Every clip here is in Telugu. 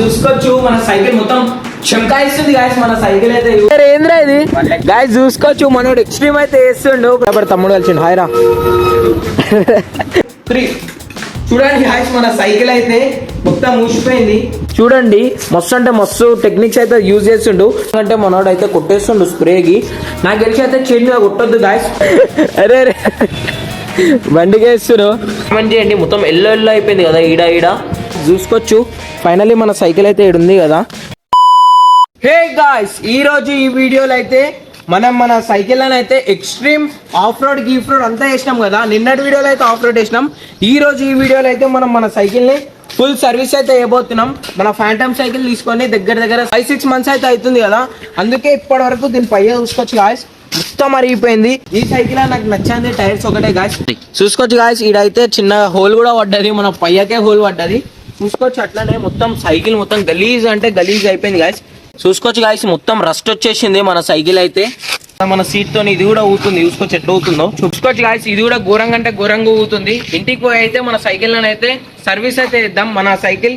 చూసుకోవచ్చు మన సైకిల్ మొత్తం చంకాయిస్తుంది గాయస్. మన సైకిల్ అయితే ఏంద్రా ఇది గాయస్ చూసుకోవచ్చు. మనోడు ఎక్స్ట్రీమ్ అయితే వేస్తుండు. తమ్ముడు కలిసిండు. హాయ్ రా 3 చూడండి గాయస్, మన సైకిల్ అయితే మొత్తం ఊసిపోయింది. చూడండి మస్తు అంటే మస్తు టెక్నిక్స్ అయితే యూజ్ చేస్తుండు. అంటే మనోడు అయితే కొట్టేస్తుండు స్ప్రేకి. నాకు తెలిసి అయితే చైన్ మీద కొట్టొద్దు గాయస్. అరే బండికి వేస్తున్నారు. కామెంట్ చేయండి. మొత్తం ఎల్లో అయిపోయింది కదా ఈడ చూసుకోవచ్చు. ఫైనల్లీ మన సైకిల్ అయితే ఉంది కదా. హే గాయ్స్, ఈ రోజు ఈ వీడియోలో అయితే మనం మన సైకిల్ అయితే ఎక్స్ట్రీమ్ ఆఫ్ రోడ్ గీఫ్ రోడ్ అంతా వేసినాం కదా. నిన్నటి వీడియోలో అయితే ఆఫ్ రోడ్ వేసినాం. ఈ రోజు ఈ వీడియోలో అయితే మనం మన సైకిల్ ని ఫుల్ సర్వీస్ అయితే వేయబోతున్నాం. మన ఫ్యాంటమ్ సైకిల్ తీసుకొని దగ్గర 5-6 months అయితే అవుతుంది కదా. అందుకే ఇప్పటి వరకు దీని పై చూసుకోవచ్చు గాయస్. మొత్తం అరిగిపోయింది. ఈ సైకిల్ నాకు నచ్చింది టైర్స్ ఒకటే గాయస్. చూసుకోవచ్చు గాయస్, ఈడైతే చిన్న హోల్ కూడా పడ్డది. మన పయ్యకే హోల్ పడ్డది చూసుకోవచ్చు. అట్లానే మొత్తం సైకిల్ మొత్తం గలీజ్ అంటే గలీజ్ అయిపోయింది గాయస్. చూసుకోవచ్చు గాయస్, మొత్తం రస్ట్ వచ్చేసింది మన సైకిల్ అయితే. మన సీట్ తోని ఇది కూడా ఊతుంది. చూసుకోవచ్చు ఎట్లా ఊతుందో. చూసుకోవచ్చు గాయస్, ఇది కూడా ఘోరంగా అంటే ఘోరంగా ఊతుంది. ఇంటికి పోయి అయితే మన సైకిల్ అయితే సర్వీస్ అయితే ఇద్దాం. మన సైకిల్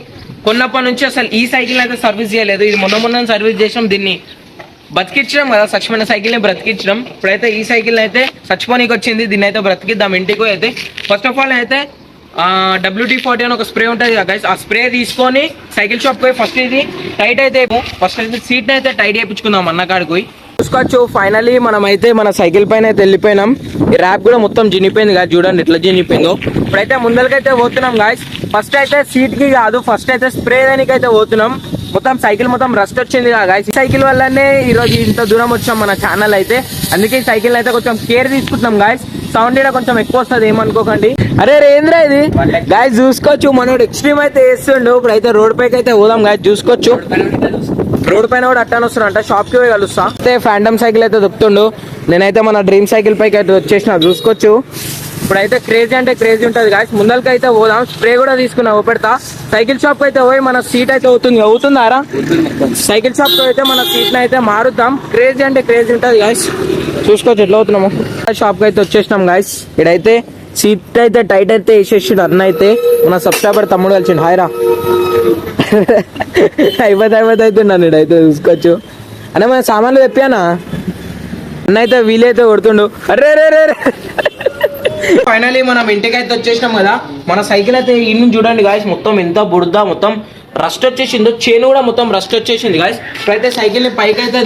కొన్నప్పటి నుంచి అసలు ఈ సైకిల్ అయితే సర్వీస్ చేయలేదు. ఇది మొన్న సర్వీస్ చేసాం. దీన్ని బతికించడం కదా, చచ్చిపోయిన సైకిల్ ని బ్రతికించడం. ఇప్పుడైతే ఈ సైకిల్ అయితే చచ్చిపోనికి వచ్చింది. దీన్ని అయితే బ్రతికిద్దాం. ఇంటికి అయితే ఫస్ట్ ఆఫ్ ఆల్ అయితే WD-40 అని ఒక స్ప్రే ఉంటుంది కదా గైస్. ఆ స్ప్రే తీసుకొని సైకిల్ షాప్ పోయి ఫస్ట్ ఇది టైట్ అయితే సీట్ అయితే టైట్ చేయించుకుందాం అన్నకాడికి పోయి. చూసుకోవచ్చు ఫైనల్లీ మనం అయితే మన సైకిల్ పైన అయితే వెళ్ళిపోయినాం. ఈ ర్యాప్ కూడా మొత్తం జినిపోయింది కదా, చూడండి ఎట్లా జినిపోయిందో. ఇప్పుడైతే ముందరికైతే పోతున్నాం గాయస్. ఫస్ట్ అయితే సీట్ కి కాదు, ఫస్ట్ అయితే స్ప్రే దానికి అయితే పోతున్నాం. మొత్తం సైకిల్ మొత్తం రస్ట్ వచ్చింది కదా గాయస్. ఈ సైకిల్ వల్లనే ఈ రోజు ఇంత దూరం వచ్చాం మన ఛానల్ అయితే. అందుకే ఈ సైకిల్ అయితే కొంచెం కేర్ తీసుకుంటున్నాం గాయస్. సౌండ్ కూడా కొంచెం ఎక్కువ వస్తుంది, ఏమనుకోకండి. అరే ఏంద్రా ఇది గాయస్ చూసుకోవచ్చు. మనోడు ఎక్స్ట్రీమ్ అయితే వేస్తుండు. ఇప్పుడు అయితే రోడ్ పైకి అయితే పోదాం గాయస్. చూసుకోవచ్చు రోడ్ పైన కూడా అట్టాను వస్తున్నారంట. షాప్ కి పోయి కలుస్తా. అయితే ఫ్యాంటమ్ సైకిల్ అయితే దొక్కుతుండు. నేనైతే మన డ్రీమ్ సైకిల్ పైకి అయితే వచ్చేసిన. చూసుకోవచ్చు ఇప్పుడైతే క్రేజీ అంటే క్రేజీ ఉంటుంది గాయస్. ముందరికి అయితే పోదాం. స్ప్రే కూడా తీసుకున్నా పెడతా. సైకిల్ షాప్ అయితే పోయి మన సీట్ అయితే అవుతుందారా సైకిల్ షాప్ తో అయితే మన సీట్ అయితే మారుద్దాం. క్రేజీ అంటే క్రేజీ ఉంటుంది గాయస్. చూసుకోవచ్చు ఎట్లా అవుతున్నాము. షాప్ కి అయితే వచ్చేసినాం గాయస్. ఇక్కడైతే సీట్ అయితే టైట్ అయితే వేసేసిండు అన్న. అయితే మన సబ్స్క్రైబర్ తమ్ముడు కలిసిండు. హాయ్ రా అయిపోతే అవుతున్నాను. ఇడైతే చూసుకోవచ్చు అన్న. మన సామాన్లు తెప్పానా అన్న. అయితే వీలైతే కొడుతుండు. అరే ఫైనలీ మనం ఇంటికి అయితే వచ్చేసినాం కదా. మన సైకిల్ అయితే ఇన్ని చూడండి గాయస్, మొత్తం ఎంత బుడదా, మొత్తం రస్ట్ వచ్చేసిందో. చైన్ కూడా మొత్తం రస్ట్ వచ్చేసింది గాయస్. ఇప్పుడైతే సైకిల్ ని పైకి అయితే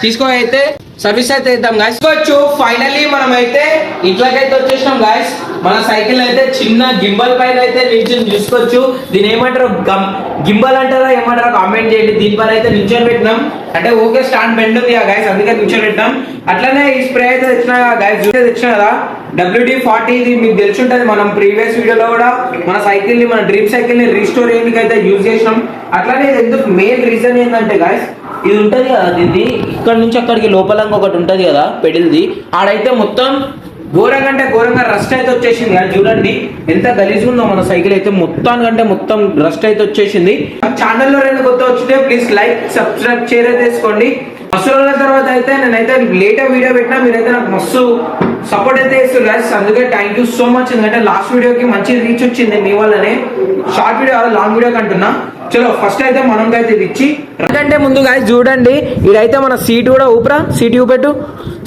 తీసుకొని అయితే సర్వీస్ అయితే ఇద్దాం గాయస్. ఫైనలీ మనం అయితే ఇంట్లోకైతే వచ్చేసినాం గాయస్. మన సైకిల్ అయితే చిన్న గింబల్ పైన అయితే నిల్చొని చూసుకోవచ్చు. దీని ఏమంటారు, గింబల్ అంటారా ఏమంటారా కామెంట్ చేయండి. దీనిపైన అయితే నిల్చొని పెట్టినాం. అంటే ఓకే స్టాండ్ బెండ్ ఉంది కదా గాయస్, అందుకే నిల్చొని పెట్టినాం. అట్లనే ఈ స్ప్రే అయితే తెచ్చినా గాయస్, తెచ్చినా కదా WD-40. ఇది మీకు తెలిసి ఉంటుంది. మనం ప్రీవియస్ వీడియోలో కూడా మన సైకిల్ ని, మన డ్రీమ్ సైకిల్ ని రీస్టోర్ చేయడానికి అయితే యూజ్ చేసినాం. అట్లానే ఎందుకు మెయిన్ రీజన్ ఏంటంటే గాయస్, ఇది ఉంటది కదా దీన్ని ఇక్కడ నుంచి అక్కడికి లోపలంగా ఒకటి ఉంటది కదా పెడిల్ది. ఆడైతే మొత్తం ఘోరంగా అంటే ఘోరంగా రస్ట్ అయితే వచ్చేసింది కదా. చూడండి ఎంత గలీజ్ ఉందో మన సైకిల్ అయితే. మొత్తానికంటే మొత్తం రస్ట్ అయితే వచ్చేసింది. ఛానల్లో కొత్త వచ్చితే ప్లీజ్ లైక్ సబ్స్క్రైబ్ షేర్ అయితే చేసుకోండి. మస్తు రోజుల తర్వాత అయితే నేనైతే లేటర్ వీడియో పెట్టినా, మీరైతే నాకు మస్తు సపోర్ట్ అయితే చేస్తారు గాయస్. అందుకే థ్యాంక్ యూ సో మచ్. ఎందుకంటే లాస్ట్ వీడియోకి మంచి రీచ్ వచ్చింది మీ వల్లనే. షార్ట్ వీడియో లాంగ్ వీడియో కంటున్నా. చలో ఫస్ట్ అయితే మనం అయితే ఇది ఇచ్చి ఎందుకంటే ముందు గాయస్ చూడండి, ఇదైతే మన సీట్ కూడా ఊపరా. సీట్ ఊపెట్టు.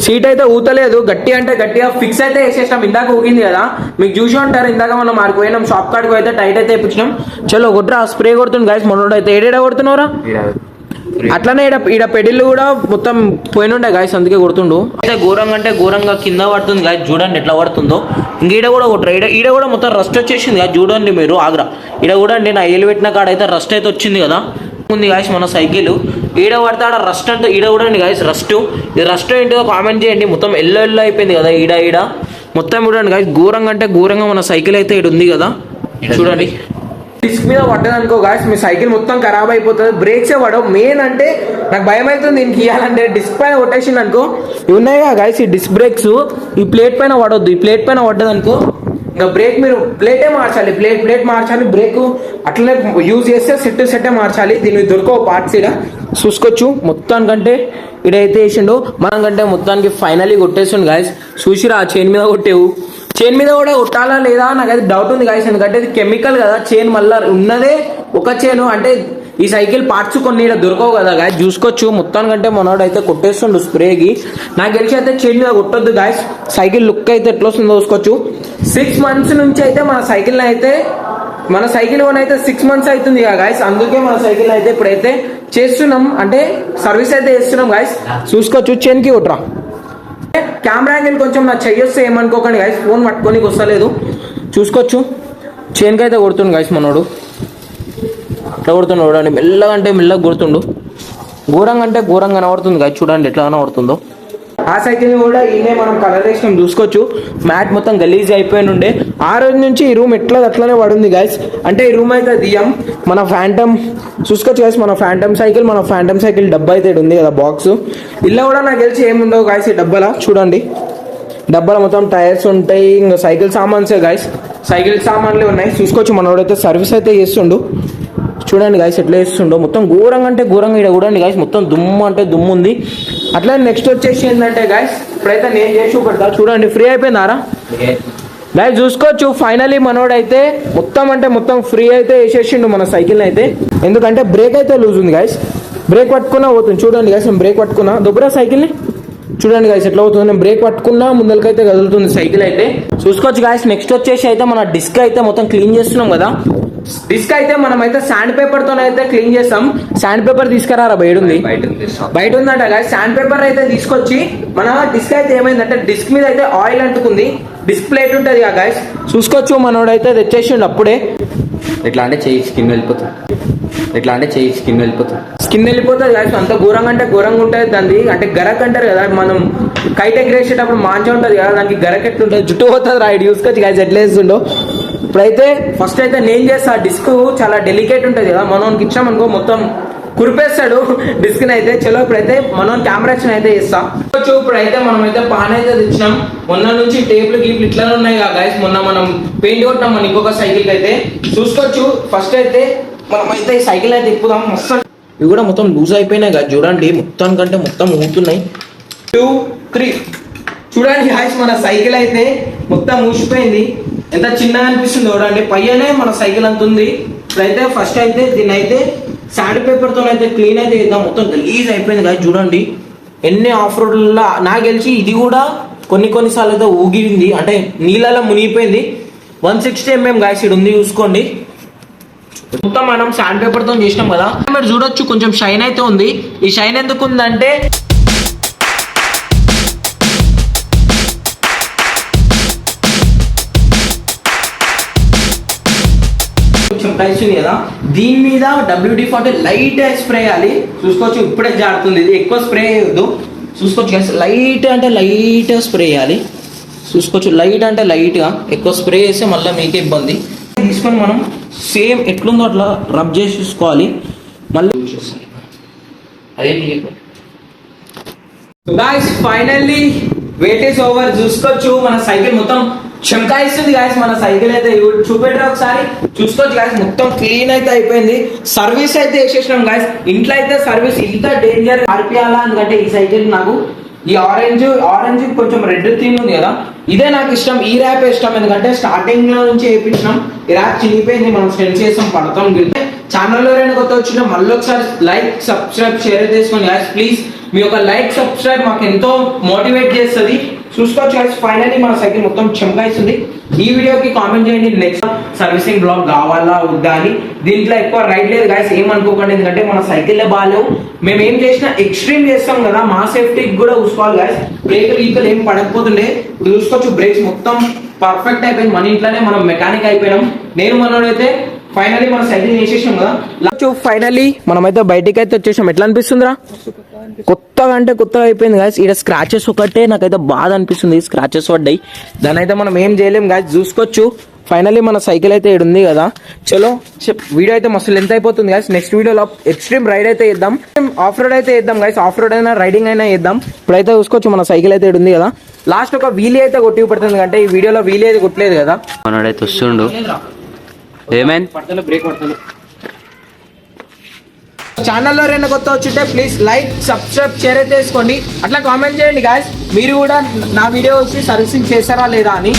సీట్ అయితే ఊతలేదు. గట్టి అంటే గట్టిగా ఫిక్స్ అయితే వేసేసినాం. ఇందాక ఊగింది కదా, మీకు చూసి ఉంటారు. ఇందాక మనం మార్కు పోయినాం షాప్ కాడికి అయితే టైట్ అయితే ఇప్పించినాం. చలో కొట్రా స్ప్రే కొడుతుంది గాయస్. మనోడు అయితే ఏడేడా కొడుతున్నావురా. అట్లనే ఈడ పెడిల్లు కూడా మొత్తం పోయినుండే గాయస్, అందుకే కొడుతుండు. అయితే ఘోరంగా అంటే ఘోరంగా కింద పడుతుంది గాయస్. చూడండి ఎట్లా పడుతుందో. ఇంక ఈడ కూడా కొట్టరు. ఈడ కూడా మొత్తం రస్ట్ వచ్చేసింది కదా. చూడండి మీరు ఆగ్రా. ఈడ కూడా అండి నా ఏలు పెట్టిన కాడ అయితే రస్ట్ అయితే వచ్చింది కదా. ఉంది గాయస్ మన సైకిల్. ఈడ పడితే ఆడ రస్ట్ అంటే ఈడ కూడా అండి గాయస్ రస్ట్. ఇది రస్ట్ ఏంటిదో కామెంట్ చేయండి. మొత్తం ఎల్లో అయిపోయింది కదా ఈడ మొత్తం. చూడండి గాయస్ ఘోరంగా అంటే ఘోరంగా మన సైకిల్ అయితే ఈడ ఉంది కదా. చూడండి డిస్క్ మీద పడ్డదనుకో గాయస్, మీ సైకిల్ మొత్తం ఖరాబ్ అయిపోతుంది. బ్రేక్సే పడవు. మెయిన్ అంటే నాకు భయం అవుతుంది దీనికి ఇవ్వాలంటే. డిస్క్ పైన కొట్టేసింది అనుకో, ఇవి ఉన్నాయి కదా గాయస్ ఈ డిస్క్ బ్రేక్స్, ఈ ప్లేట్ పైన పడవద్దు. ఈ ప్లేట్ పైన పడ్డదనుకో ఇంకా బ్రేక్ మీరు ప్లేటే మార్చాలి. ప్లేట్ మార్చాలి. బ్రేక్ అట్లనే యూజ్ చేస్తే సెట్టే మార్చాలి. దీన్ని దొరకవు పార్ట్స్. ఇక్కడ చూసుకోవచ్చు మొత్తానికంటే ఇడైతే వేసిండు. మనం కంటే మొత్తానికి ఫైనలీ కొట్టేసిండు గాయస్. చూసిరా చైన్ మీద కొట్టేవు. చైన్ మీద కూడా కొట్టాలా లేదా నాకైతే డౌట్ ఉంది గాయస్. ఎందుకంటే ఇది కెమికల్ కదా. చైన్ మళ్ళీ ఉన్నదే ఒక చైన్ అంటే ఈ సైకిల్ పార్ట్స్ కొన్ని ఇక్కడ దొరకవు కదా గాయస్, చూసుకోవచ్చు. మొత్తానికంటే మనోడు అయితే కొట్టేస్తుండు స్ప్రేకి. నాకు తెలిసి అయితే చైన్ మీద కొట్టొద్దు గాయస్. సైకిల్ లుక్ అయితే ఎట్లా వస్తుందో చూసుకోవచ్చు. 6 months నుంచి అయితే మన సైకిల్ అయితే కొని అయితే 6 months అవుతుంది కదా గాయస్. అందుకే మన సైకిల్ అయితే ఇప్పుడైతే చేస్తున్నాం, అంటే సర్వీస్ అయితే చేస్తున్నాం గాయస్. చూసుకోవచ్చు. చైన్ కి కొట్టరా. కెమెరా యాంగిల్ కొంచెం నా చెయ్యొస్తే ఏమనుకోకండి గాయస్, ఫోన్ పట్టుకొని వస్తలేదు. చూసుకోవచ్చు. చైన్ కి అయితే కొడుతుండు గాయస్ మనోడు. ఎట్లా కొడుతుండు చూడండి, మెల్లగా అంటే మెల్లగా కొడుతుండు. ఘోరంగా అంటే ఘోరంగా కనబడుతుంది గాయస్, చూడండి ఎట్లా కనబడుతుందో. ఆ సైకిల్ కూడా ఈయనే మనం కలర్ వేసినాం. చూసుకోవచ్చు. మ్యాట్ మొత్తం గలీజ్ అయిపోయి ఉండే. ఆ రోజు నుంచి ఈ రూమ్ ఎట్లా అట్లనే పడుంది గాయస్. అంటే ఈ రూమ్ అయితే దియ్యం. మన ఫ్యాంటమ్ చూసుకోవచ్చు గాయస్, మన ఫ్యాంటమ్ సైకిల్ డబ్బా అయితే ఉంది కదా బాక్స్. ఇలా కూడా నాకు తెలిసి ఏముండవు గాయస్ ఈ డబ్బాలో. చూడండి, డబ్బాలో మొత్తం టైర్స్ ఉంటాయి, ఇంకా సైకిల్ సామాన్సే గాయస్. సైకిల్ సామాన్లే ఉన్నాయి. చూసుకోవచ్చు. మనోడైతే సర్వీస్ అయితే చేస్తుండు. చూడండి గాయస్ ఎట్లా చేస్తుండో. మొత్తం ఘోరంగా అంటే ఘోరంగా ఇక్కడ చూడండి గాయస్, మొత్తం దుమ్ము అంటే దుమ్ము ఉంది. అట్లా నెక్స్ట్ వచ్చేసి ఏంటంటే గాయస్, ఇప్పుడైతే నేను చేసి చూపెడతా. చూడండి, ఫ్రీ అయిపోయిందారా గాయస్. చూసుకోవచ్చు. ఫైనలీ మనోడైతే మొత్తం అంటే మొత్తం ఫ్రీ అయితే వేసేసిండు మన సైకిల్ అయితే. ఎందుకంటే బ్రేక్ అయితే లూజ్ ఉంది గాయస్. బ్రేక్ పట్టుకున్నా పోతుంది. చూడండి గాయస్, నేను బ్రేక్ పట్టుకున్నా దొబ్బరా సైకిల్ని. చూడండి గాయస్ ఎట్లా అవుతుంది. నేను బ్రేక్ పట్టుకున్నా ముందరికైతే కదులుతుంది సైకిల్ అయితే. చూసుకోవచ్చు గాయస్. నెక్స్ట్ వచ్చేసి అయితే మన డిస్క్ అయితే మొత్తం క్లీన్ చేస్తున్నాం కదా. డిస్క్ అయితే మనం అయితే శాండ్ పేపర్ తో అయితే క్లీన్ చేస్తాం. శాండ్ పేపర్ తీసుకురారా, బయట ఉందంట గాయస్. శాండ్ పేపర్ అయితే తీసుకొచ్చి మన డిస్క్ అయితే ఏమైందంటే డిస్క్ మీద అయితే ఆయిల్ అంటుకుంది. డిస్క్ ప్లేట్ ఉంటుంది కదా గాయస్. చూసుకోవచ్చు. మనోడైతే తెచ్చేసిండు అప్పుడే. ఎట్లా అంటే చెయ్యి స్కిన్ వెళ్ళిపోతుంది. స్కిన్ వెళ్ళిపోతుంది గాయస్. అంత ఘోరంగా అంటే ఘోరంగా ఉంటుంది దాన్ని. అంటే గరక్ అంటారు కదా, మనం కైట్ ఎగరేసేటప్పుడు మాంచం ఉంటుంది కదా, దానికి గరక్ ఎట్లుంటుంది, జుట్టు పోతుంది రైడ్. చూసుకోవచ్చు గాయస్ ఎట్లా వేస్తుండో. ఇప్పుడైతే ఫస్ట్ అయితే నేను చేస్తా. డిస్క్ చాలా డెలికేట్ ఉంటుంది కదా, మనోనికి ఇచ్చామనుకో మొత్తం కురిపేస్తాడు డిస్క్ అయితే. చలో ఇప్పుడైతే మనం కెమెరాక్షన్ అయితే చేస్తాం. ఇప్పుడైతే మనం అయితే పాన్ అయితే తెచ్చినాం. మొన్న నుంచి టేపులు గీపులు ఇట్లానే ఉన్నాయి కదా గైస్. మొన్న మనం పెయింట్ కొట్టాం మన ఇంకొక సైకిల్ అయితే. చూసుకోవచ్చు. ఫస్ట్ అయితే మనం అయితే ఈ సైకిల్ అయితే తిప్పుదాం. మొత్తం ఇవి కూడా మొత్తం లూజ్ అయిపోయినాయి కదా చూడండి, మొత్తానికంటే మొత్తం ఊగుతున్నాయి. 2, 3 చూడండి గాయ్స్, మన సైకిల్ అయితే మొత్తం ఊసిపోయింది. ఎంత చిన్నగా అనిపిస్తుంది చూడండి. పైనే మన సైకిల్ అంత ఉంది. ఇప్పుడైతే ఫస్ట్ అయితే దీన్ని అయితే శాండ్ పేపర్ తో అయితే క్లీన్ అయితే చేద్దాం. మొత్తం గలీజ్ అయిపోయింది గాయ్స్. చూడండి ఎన్ని ఆఫ్ రోడ్లలో నాకు తెలిసి ఇది కూడా కొన్నిసార్లు అయితే ఊగిరింది, అంటే నీళ్ళలో మునిగిపోయింది. 160 mm గాయ్స్ ఇది ఉంది చూసుకోండి. మొత్తం మనం శాండ్ పేపర్ తో చేసినాం కదా. మీరు చూడొచ్చు కొంచెం షైన్ అయితే ఉంది. ఈ షైన్ ఎందుకు ఉందంటే ప్రైస్ ఉంది కదా, దీని మీద WD-40 లైట్ స్ప్రే చేయాలి. చూసుకోవచ్చు. ఇప్పుడే జారుతుంది. ఇది ఎక్కువ స్ప్రే చేయొద్దు. చూసుకోవచ్చు లైట్ అంటే లైట్ స్ప్రే చేయాలి. చూసుకోవచ్చు. లైట్ అంటే లైట్ గా, ఎక్కువ స్ప్రే చేస్తే మళ్ళీ మీకే ఇబ్బంది. తీసుకొని మనం సేమ్ ఎట్లుందో అట్లా రబ్ చేసి చూసుకోవాలి. మళ్ళీ guys finally weight is over. చూసుకోవచ్చు మన సైకిల్ మొత్తం చెమకాయిస్తుంది గాయస్. మన సైకిల్ అయితే చూపెట్టరా ఒకసారి. చూసుకోవచ్చు గాయస్, మొత్తం క్లీన్ అయితే అయిపోయింది. సర్వీస్ అయితే వేసేసినాం గాయస్. ఇంట్లో అయితే సర్వీస్ ఇంత డేంజర్ ఆర్పియాలా, ఎందుకంటే ఈ సైకిల్ నాకు ఈ ఆరెంజ్ కొంచెం రెడ్ థీమ్ ఉంది కదా, ఇదే నాకు ఇష్టం. ఈ ర్యాప్ ఇష్టం, ఎందుకంటే స్టార్టింగ్ లో నుంచి వేయించినాం. ఈ ర్యాప్ చినిగిపోయింది, మనం స్టెన్స్ చేస్తాం, పడతాం. ఛానల్లో కొత్త వచ్చిన మళ్ళీ ఒకసారి లైక్ సబ్స్క్రైబ్ షేర్ చేసుకోండి గాయస్ ప్లీజ్. మీ యొక్క లైక్ సబ్స్క్రైబ్ మాకు ఎంతో మోటివేట్ చేస్తుంది. చూసుకోవచ్చు గాయస్. ఫైనల్లీ మన సైకిల్ మొత్తం చెమకాయిస్తుంది. ఈ వీడియోకి కామెంట్ చేయండి నెక్స్ట్ సర్వీసింగ్ బ్లాగ్ కావాలా వద్దా అని. దీంట్లో ఎక్కువ రైడ్ లేదు గాయస్, ఏమనుకోకండి, ఎందుకంటే మన సైకిల్లే బాగాలేవు. మేము ఏం చేసినా ఎక్స్ట్రీమ్ చేస్తాం కదా, మా సేఫ్టీకి కూడా చూసుకోవాలి గాయస్. బ్రేకులు ఈకలు ఏం పడకపోతుండే. ఇప్పుడు చూసుకోవచ్చు బ్రేక్స్ మొత్తం పర్ఫెక్ట్ అయిపోయింది. మన ఇంట్లోనే మనం మెకానిక్ అయిపోయినాం. నేను మనోడైతే ఫైనల్లీ మన సైకిల్ చేసేసాం కదా. ఫైనల్లీ మనమైతే బయటికి అయితే వచ్చేసాం. ఎట్లా అనిపిస్తుందిరా? కొత్తగా అంటే కొత్తగా అయిపోయింది గాయస్. ఇక్కడ స్క్రాచెస్ ఒకటే నాకైతే బాధ అనిపిస్తుంది, స్క్రాచెస్ పడ్డాయి. దాని అయితే మనం ఏం చేయలేం గాయస్. చూసుకోవచ్చు. ఫైనల్లీ మన సైకిల్ అయితే ఇక్కడ ఉంది కదా. చలో వీడియో అయితే మస్తు లెంత్ అయిపోతుంది గాయస్. నెక్స్ట్ వీడియోలో ఎక్స్ట్రీమ్ రైడ్ అయితే చేద్దాం, ఆఫ్ రోడ్ అయితే చేద్దాం గాయస్. ఆఫ్ రోడ్ అయినా రైడింగ్ అయినా చేద్దాం. ఇప్పుడైతే చూసుకోవచ్చు మన సైకిల్ అయితే ఇక్కడ ఉంది కదా. లాస్ట్ ఒక వీలీ అయితే కొట్టి పడుతుంది, అంటే ఈ వీడియోలో వీలీ అయితే కొట్టలేదు కదా. మనోడైతే వస్తుండు. ఏమైంది? బ్రేక్ పడుతుంది. ఛానల్లో రెండు కొత్త వచ్చింటే ప్లీజ్ లైక్ సబ్స్క్రైబ్ షేర్ అయితే చేసుకోండి. అట్లా కామెంట్ చేయండి గాయస్, మీరు కూడా నా వీడియో వచ్చి సర్వీసింగ్ చేస్తారా లేదా అని.